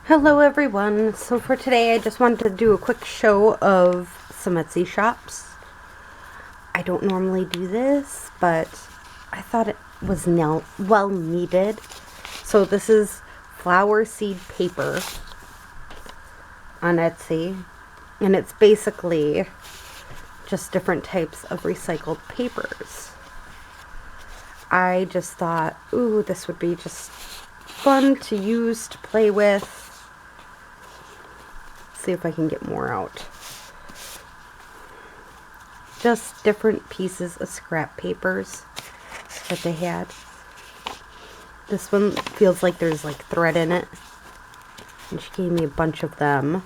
Hello everyone. So for today I just wanted to do a quick show of some Etsy shops. I don't normally do this, but I thought it was well needed. So this is flower seed paper on Etsy, and it's basically just different types of recycled papers. I just thought, ooh, this would be just fun to use, to play with. See if I can get more out. Just different pieces of scrap papers that they had. This one feels like there's like thread in it, and she gave me a bunch of them.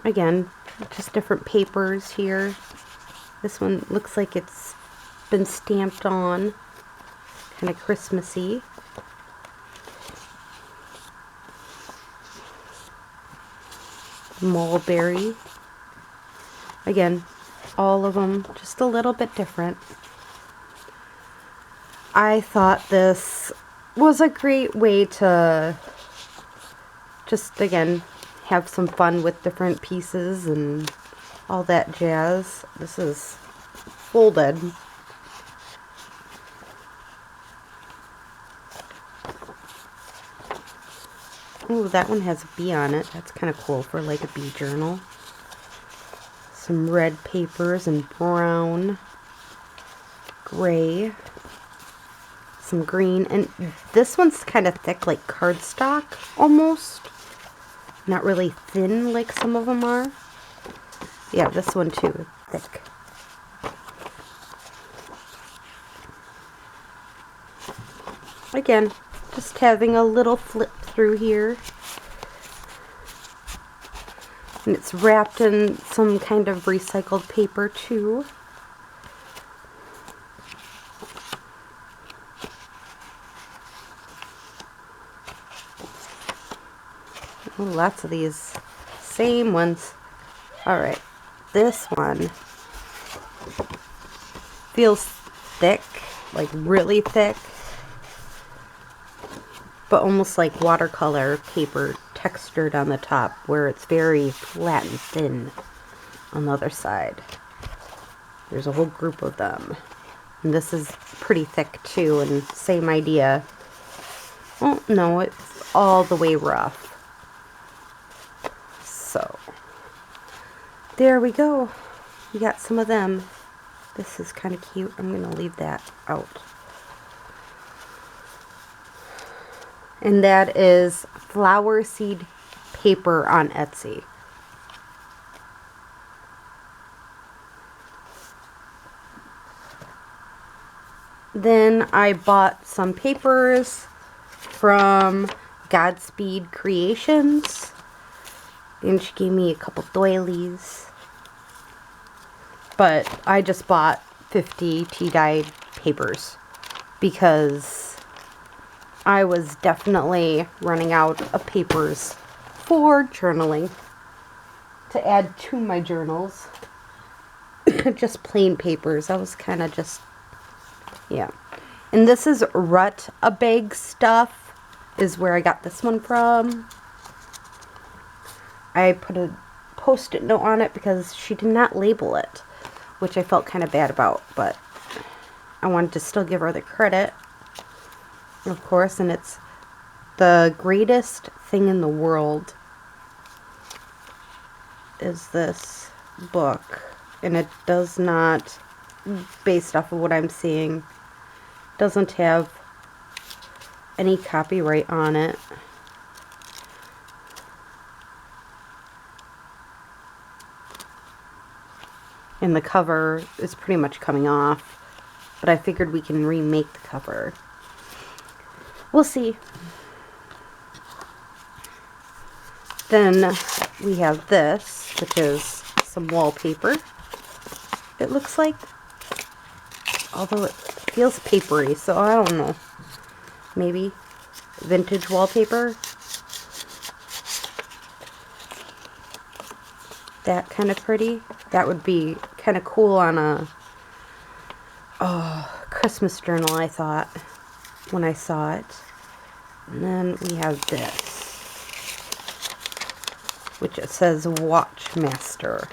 Again, just different papers here. This one looks like it's been stamped on, kind of Christmassy. Mulberry. Again, all of them just a little bit different. I thought this was a great way to just, again, have some fun with different pieces and all that jazz. This is folded. Ooh, that one has a bee on it. That's kind of cool for like a bee journal. Some red papers and brown, gray, some green, and this one's kind of thick, like cardstock almost. Not really thin like some of them are. Yeah, this one too, thick. Again, just having a little flip through here. And it's wrapped in some kind of recycled paper too. Ooh, lots of these same ones. Alright, this one feels thick, like really thick, but almost like watercolor paper textured on the top, where it's very flat and thin on the other side. There's a whole group of them. And this is pretty thick too, and same idea. Oh, no, it's all the way rough. So, there we go. We got some of them. This is kind of cute. I'm going to leave that out. And that is flower seed paper on Etsy. Then I bought some papers from Godspeed Creations. And she gave me a couple doilies. But I just bought 50 tea-dyed papers because I was definitely running out of papers for journaling to add to my journals. Just plain papers. I was kind of just, yeah. And this is Rut-A-Bag Stuff is where I got this one from. I put a post-it note on it because she did not label it, which I felt kind of bad about, but I wanted to still give her the credit, of course. And it's the greatest thing in the world is this book, and it does not, based off of what I'm seeing, doesn't have any copyright on it. And the cover is pretty much coming off, but I figured we can remake the cover. We'll see. Then we have this, which is some wallpaper, it looks like. Although it feels papery, so I don't know. Maybe vintage wallpaper. That kind of pretty. That would be kind of cool on a Oh, Christmas journal, I thought, when I saw it. And then we have this. This is And then we have this, which it says Watchmaster.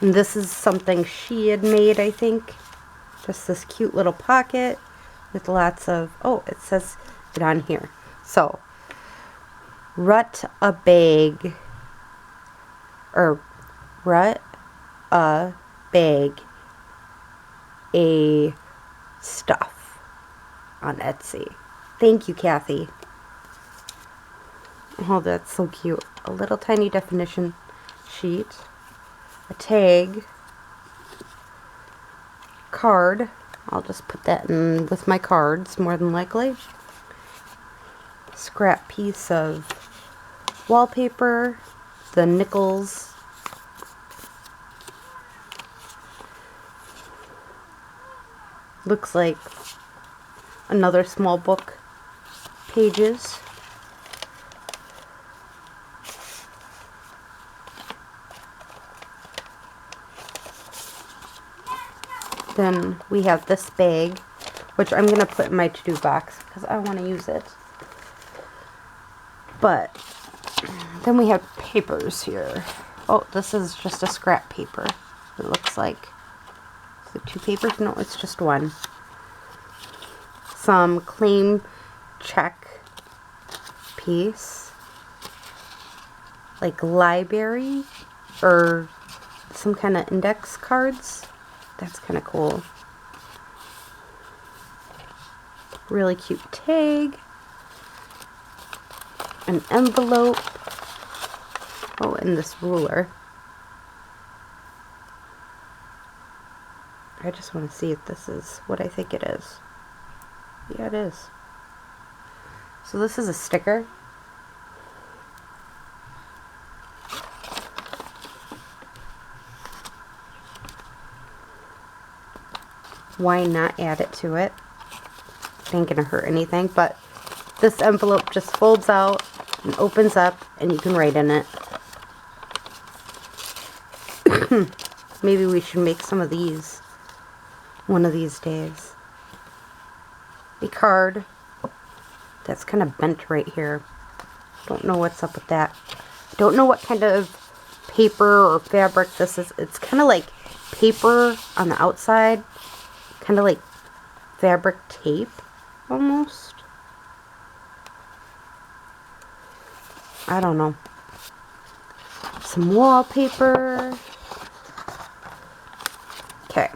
And this is something she had made, I think. Just this cute little pocket with lots of, oh, it says it on here. So, rut a bag, or rut a bag, a stuff on Etsy. Thank you, Kathy. Oh, that's so cute. A little tiny definition sheet. A tag, card, I'll just put that in with my cards more than likely, scrap piece of wallpaper, the nickels, looks like another small book, pages, then we have this bag, which I'm going to put in my to-do box because I want to use it. But then we have papers here. Oh, this is just a scrap paper. It looks like. Is it 2 papers? No, it's just 1. Some claim check piece. Like library or some kind of index cards. That's kind of cool. Really cute tag. An envelope. Oh, and this ruler. I just want to see if this is what I think it is. Yeah, it is. So this is a sticker. Why not add it to it? It ain't gonna hurt anything, but this envelope just folds out and opens up and you can write in it. Maybe we should make some of these one of these days. A card that's kind of bent right here. Don't know what's up with that. Don't know what kind of paper or fabric this is. It's kind of like paper on the outside. Kind of like fabric tape, almost. I don't know. Some wallpaper. Okay.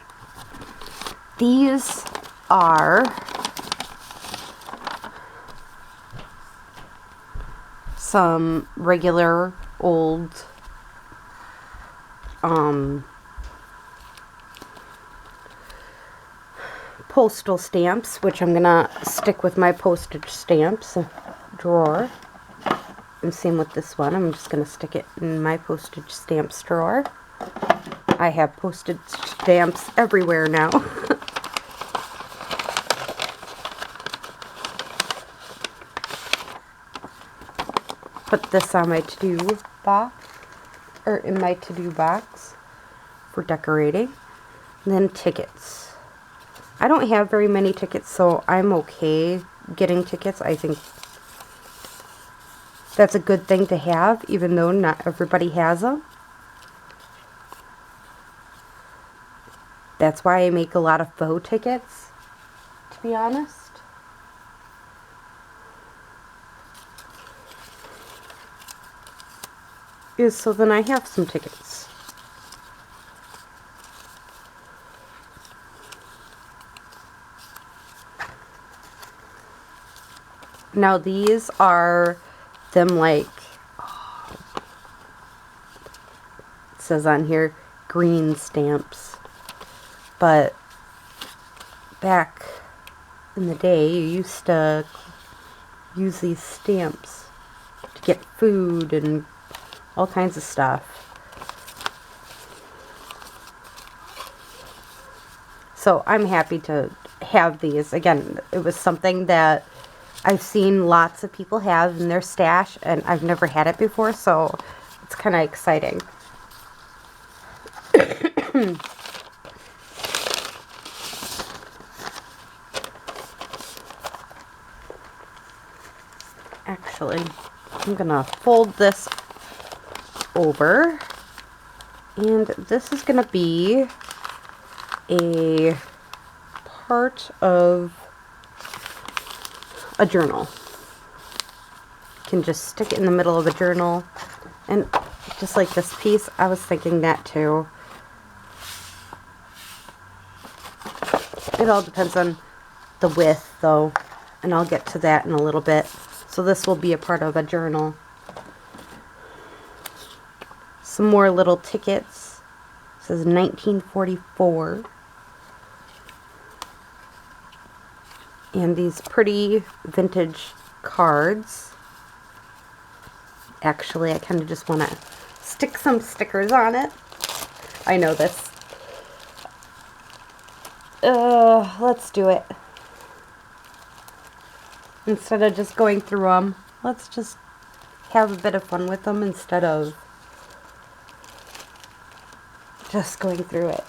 These are some regular old postal stamps, which I'm gonna stick with my postage stamps drawer. And same with this one. I'm just gonna stick it in my postage stamps drawer. I have postage stamps everywhere now. Put this on my to-do box, or in my to-do box for decorating. And then tickets. I don't have very many tickets, so I'm okay getting tickets. I think that's a good thing to have, even though not everybody has them. That's why I make a lot of faux tickets, to be honest. Is so then I have some tickets. Now these are them like, it says on here, green stamps. But back in the day, you used to use these stamps to get food and all kinds of stuff. So I'm happy to have these. Again, it was something that I've seen lots of people have in their stash, and I've never had it before, so it's kind of exciting. Actually, I'm gonna fold this over, and this is gonna be a part of a journal. You can just stick it in the middle of a journal, and just like this piece, I was thinking that too. It all depends on the width though, and I'll get to that in a little bit. So this will be a part of a journal. Some more little tickets. It says 1944. And these pretty vintage cards. Actually, I kind of just want to stick some stickers on it. I know this. Let's do it. Instead of just going through them, let's just have a bit of fun with them instead of just going through it.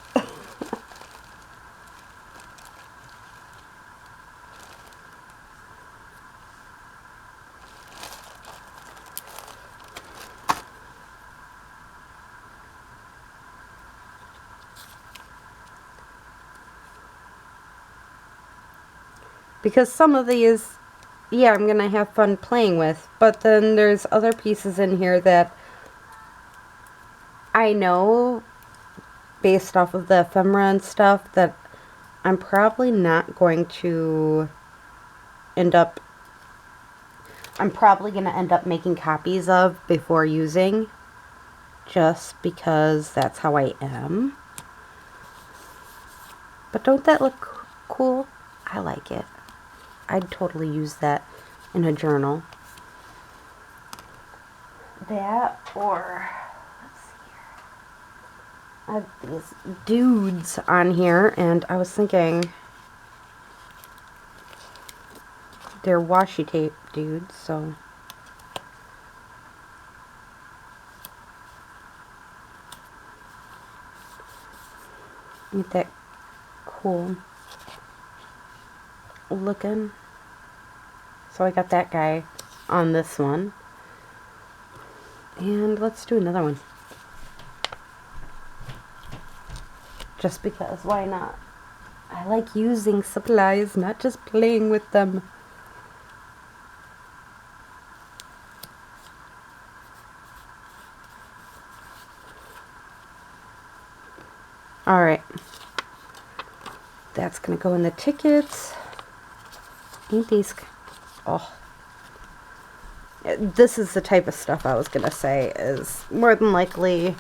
Because some of these, yeah, I'm going to have fun playing with. But then there's other pieces in here that I know, based off of the ephemera and stuff, that I'm probably not going to end up, I'm probably going to end up making copies of before using. Just because that's how I am. But don't that look cool? I like it. I'd totally use that in a journal. That, or let's see here. I have these dudes on here, and I was thinking they're washi tape dudes, so ain't that cool looking? So I got that guy on this one. And let's do another one. Just because, why not? I like using supplies, not just playing with them. Alright. That's gonna go in the tickets. Ain't these... Oh. This is the type of stuff I was gonna say is more than likely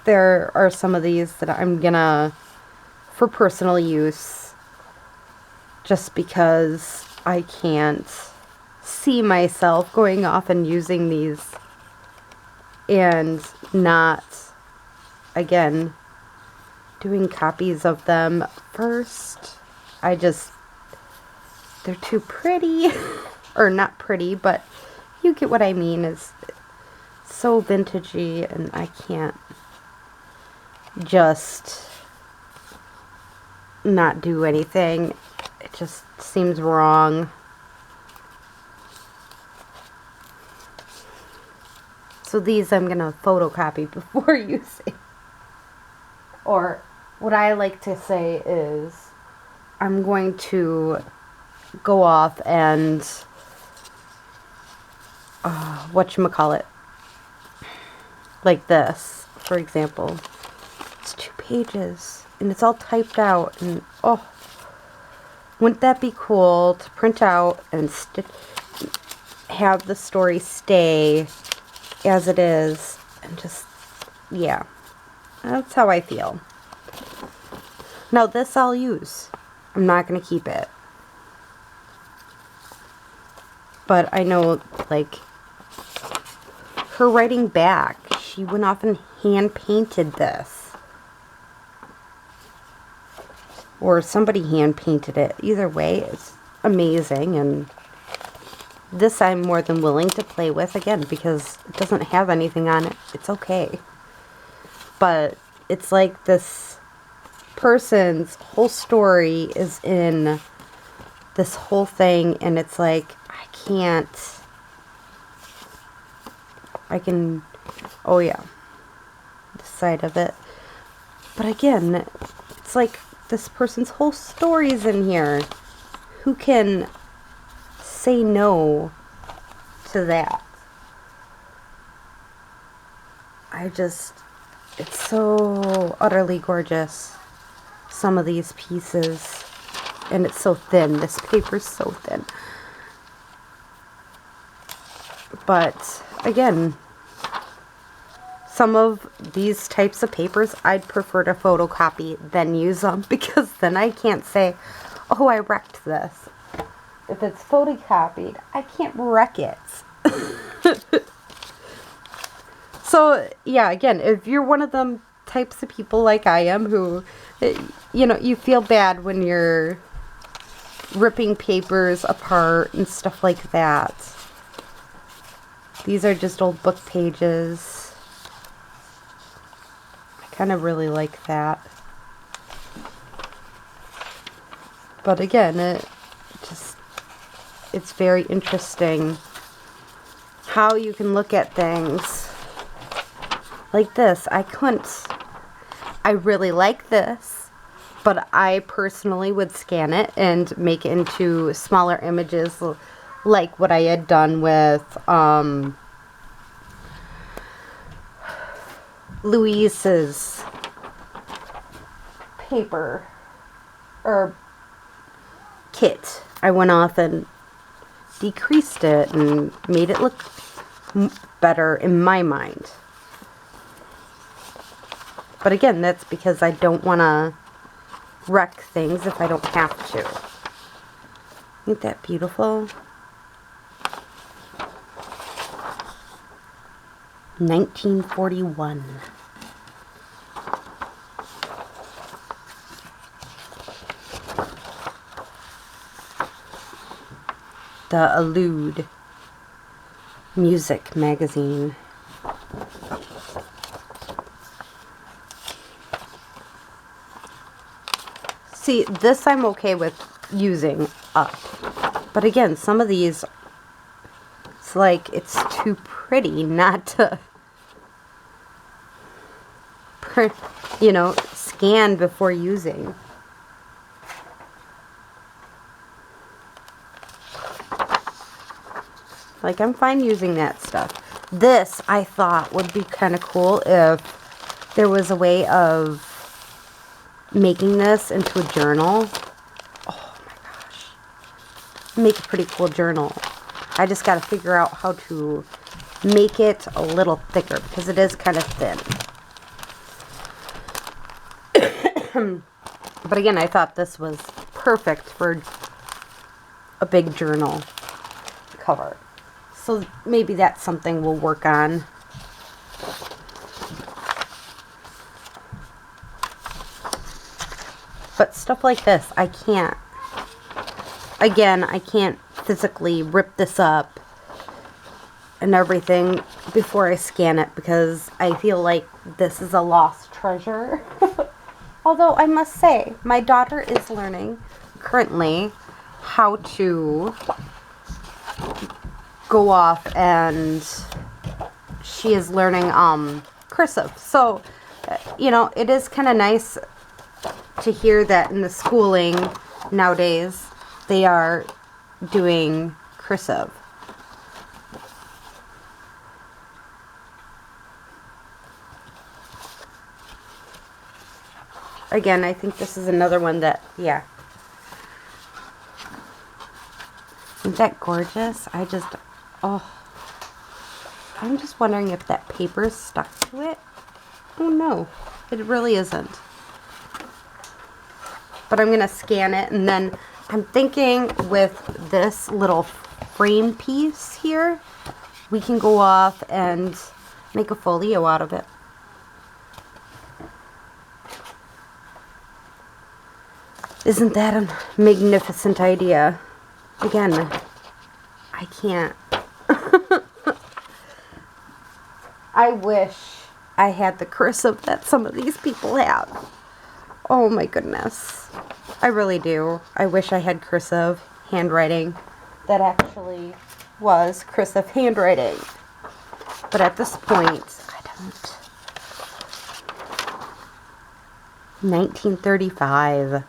there are some of these that I'm gonna, for personal use, just because I can't see myself going off and using these and not, again, doing copies of them first. They're too pretty. Or not pretty, but you get what I mean. It's so vintagey, and I can't just not do anything. It just seems wrong. So these I'm gonna photocopy before using. Or what I like to say is I'm going to go off and whatchamacallit, like this, for example. It's 2 pages and it's all typed out, and oh, wouldn't that be cool to print out and have the story stay as it is, and just, yeah, that's how I feel. Now this I'll use. I'm not going to keep it. But I know, like, her writing back, she went off and hand painted this. Or somebody hand painted it. Either way, it's amazing, and this I'm more than willing to play with again because it doesn't have anything on it. It's okay. But it's like this person's whole story is in this whole thing, and it's like, oh yeah, this side of it. But again, it's like this person's whole story's in here. Who can say no to that? It's so utterly gorgeous, some of these pieces. And it's so thin. This paper's so thin. But again, some of these types of papers I'd prefer to photocopy than use them, because then I can't say, oh, I wrecked this. If it's photocopied, I can't wreck it. So, yeah, again, if you're one of them types of people like I am who, you know, you feel bad when you're ripping papers apart and stuff like that. These are just old book pages. I kind of really like that. But again, it's very interesting how you can look at things like this. I really like this, but I personally would scan it and make it into smaller images, like what I had done with Louise's paper or kit. I went off and decreased it and made it look better in my mind. But again, that's because I don't want to wreck things if I don't have to. Ain't that beautiful? 1941. The Allude music magazine. See, this I'm okay with using up. But again, some of these, it's like, it's too pretty not to, you know, scan before using. Like, I'm fine using that stuff. This, I thought, would be kind of cool if there was a way of making this into a journal. Oh my gosh. Make a pretty cool journal. I just got to figure out how to make it a little thicker, because it is kind of thin. But again, I thought this was perfect for a big journal cover. So maybe that's something we'll work on. But stuff like this, I can't. Again, I can't physically rip this up and everything before I scan it, because I feel like this is a lost treasure. Although I must say, my daughter is learning currently how to go off, and she is learning cursive. So, you know, it is kind of nice to hear that in the schooling nowadays they are doing cursive. Again, I think this is another one that, yeah. Isn't that gorgeous? I'm just wondering if that paper stuck to it. Oh no, it really isn't. But I'm going to scan it, and then I'm thinking with this little frame piece here, we can go off and make a folio out of it. Isn't that a magnificent idea? Again, I can't. I wish I had the cursive that some of these people have. Oh my goodness. I really do. I wish I had cursive handwriting that actually was cursive handwriting. But at this point, I don't. 1935.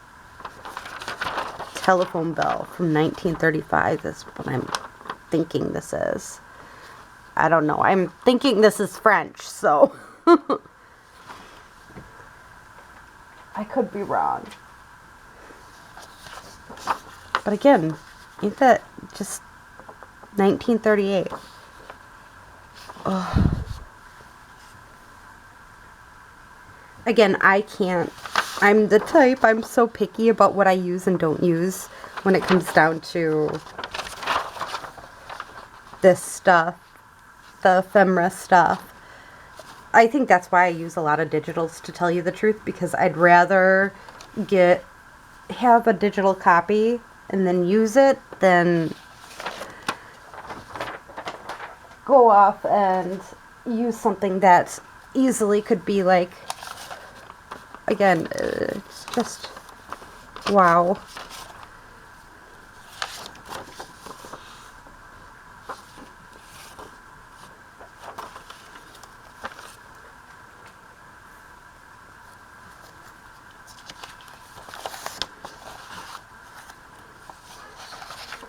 Telephone bell from 1935 is what I'm thinking this is. I don't know. I'm thinking this is French, so I could be wrong. But again, ain't that just 1938? Ugh. Again, I'm the type, I'm so picky about what I use and don't use when it comes down to this stuff, the ephemera stuff. I think that's why I use a lot of digitals, to tell you the truth, because I'd rather have a digital copy and then use it than go off and use something that easily could be like, again, it's just, wow.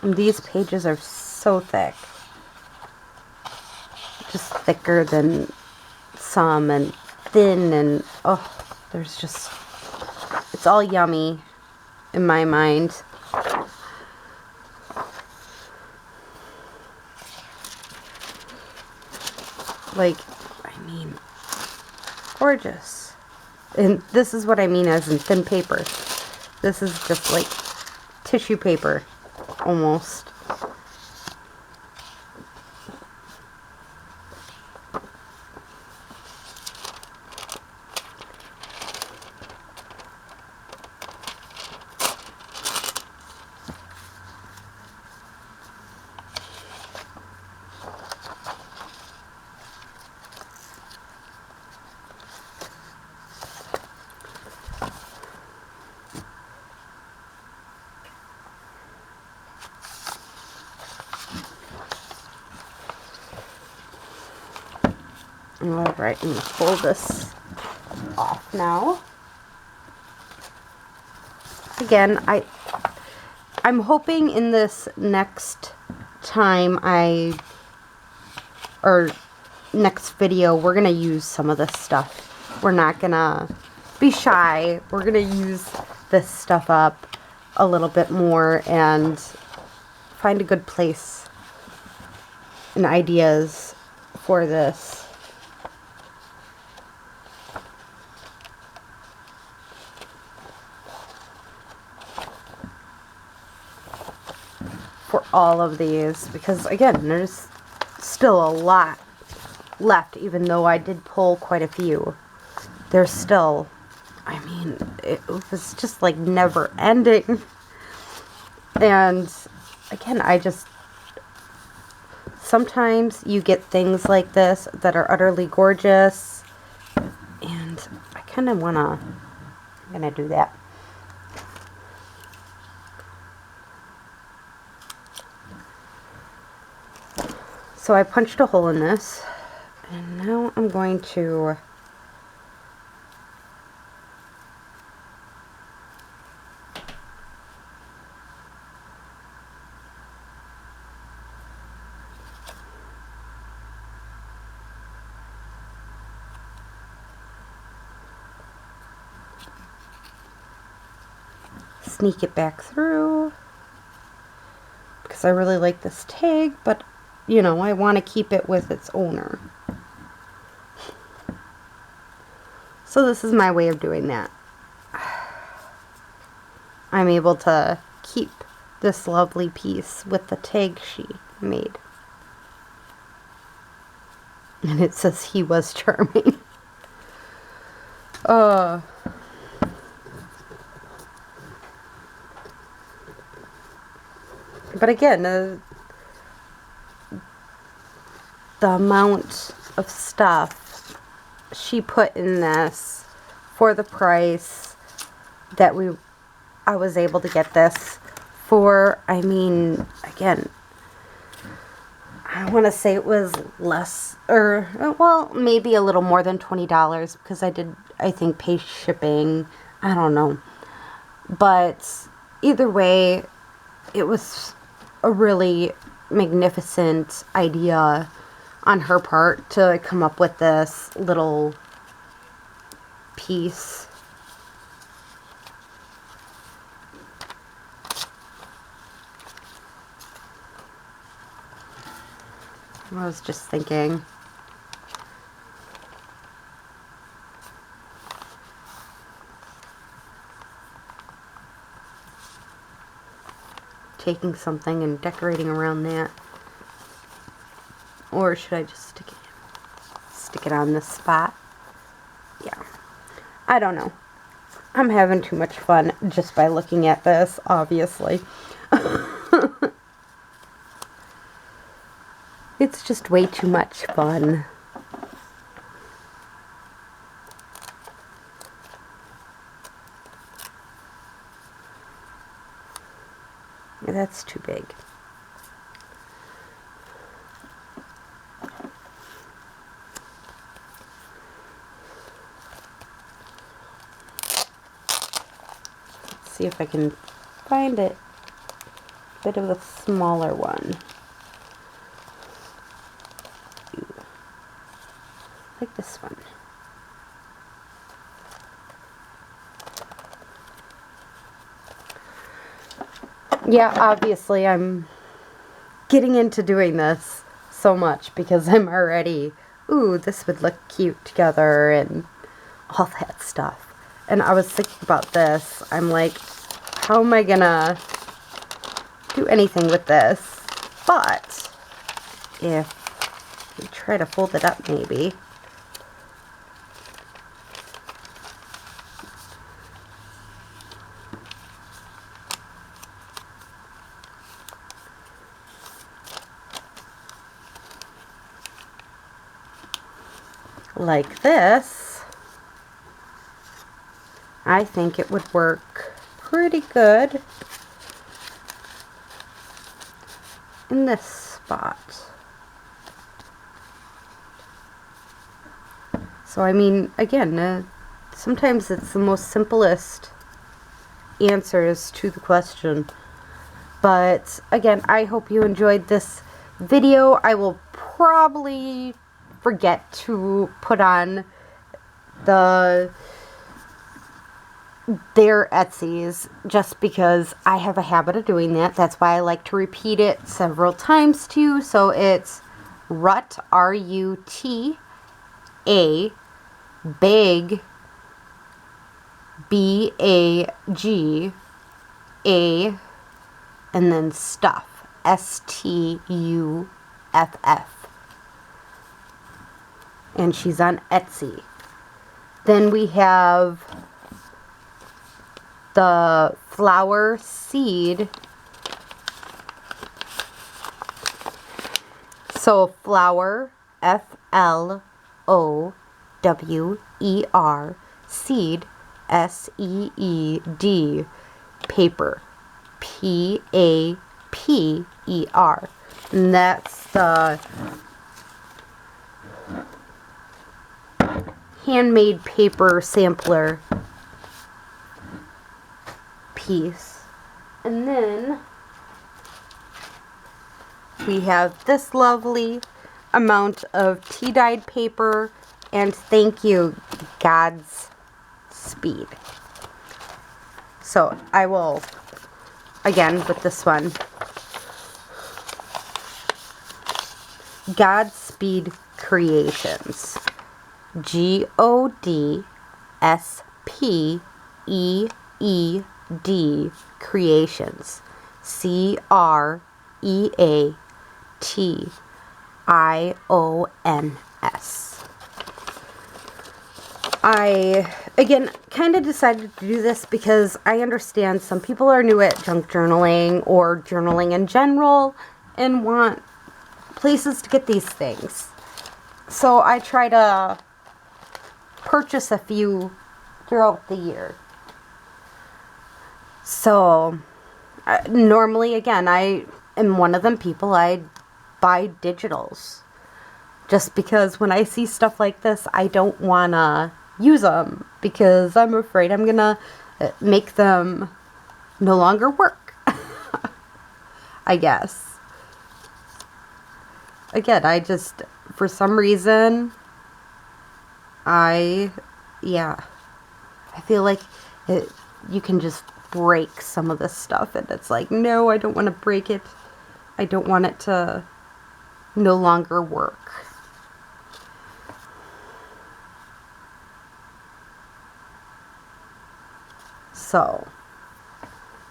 And these pages are so thick. Just thicker than some, and thin, and oh, there's just, it's all yummy in my mind. Like, I mean, gorgeous. And this is what I mean as in thin paper. This is just like tissue paper, almost. Alright, I'm going to pull this off now. Again, I'm hoping in this next time or next video, we're going to use some of this stuff. We're not going to be shy. We're going to use this stuff up a little bit more and find a good place and ideas for this. For all of these, because again, there's still a lot left, even though I did pull quite a few. There's still, I mean, it was just like never ending. And again, sometimes you get things like this that are utterly gorgeous, and I kind of I'm gonna do that. So I punched a hole in this, and now I'm going to sneak it back through, because I really like this tag, but you know, I want to keep it with its owner. So this is my way of doing that. I'm able to keep this lovely piece with the tag she made. And it says he was charming. But again, the amount of stuff she put in this for the price that I was able to get this for. I mean, again, I want to say it was less, or, well, maybe a little more than $20 because I did, I think, pay shipping. I don't know. But either way, it was a really magnificent idea on her part to come up with this little piece. I was just thinking, taking something and decorating around that, or should I just stick it on this spot? Yeah, I don't know. I'm having too much fun just by looking at this, obviously. It's just way too much fun. That's too big. Let's see if I can find it. A bit of a smaller one. Like this one. Yeah, obviously I'm getting into doing this so much because I'm already, ooh, this would look cute together and all that stuff. And I was thinking about this. I'm like, how am I gonna do anything with this? But if we try to fold it up maybe. Like this, I think it would work pretty good in this spot. So I mean, again, sometimes it's the most simplest answers to the question. But again, I hope you enjoyed this video. I will probably forget to put on their Etsy's just because I have a habit of doing that. That's why I like to repeat it several times too. So it's Rut, R-U-T-A, big, B-A-G-A, and then stuff, S-T-U-F-F. And she's on Etsy. Then we have the flower seed. So flower, F-L-O-W-E-R, seed, S-E-E-D, paper, P-A-P-E-R. And that's the handmade paper sampler piece. And then we have this lovely amount of tea-dyed paper, and thank you, God's Speed. So I will, again, with this one, Godspeed Creations. G-O-D-S-P-E-E-D Creations. C-R-E-A-T-I-O-N-S. I, again, kind of decided to do this because I understand some people are new at junk journaling or journaling in general and want places to get these things. So I try to purchase a few throughout the year. So, normally, again, I am one of them people, I buy digitals. Just because when I see stuff like this, I don't want to use them. Because I'm afraid I'm going to make them no longer work. I guess. Again, I just, for some reason, I feel like you can just break some of this stuff, and it's like, no, I don't want to break it. I don't want it to no longer work. So,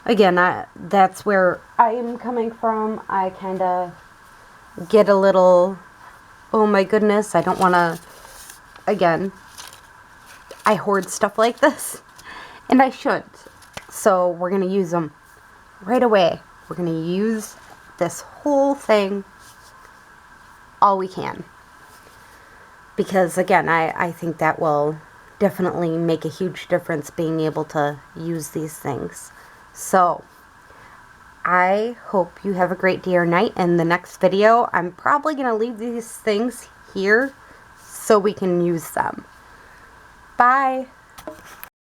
again, that's where I am coming from. I kind of get a little, oh my goodness, I don't want to, again, I hoard stuff like this, and I shouldn't. So we're going to use them right away. We're going to use this whole thing all we can. Because, again, I think that will definitely make a huge difference being able to use these things. So, I hope you have a great day or night. In the next video, I'm probably going to leave these things here so we can use them. Bye!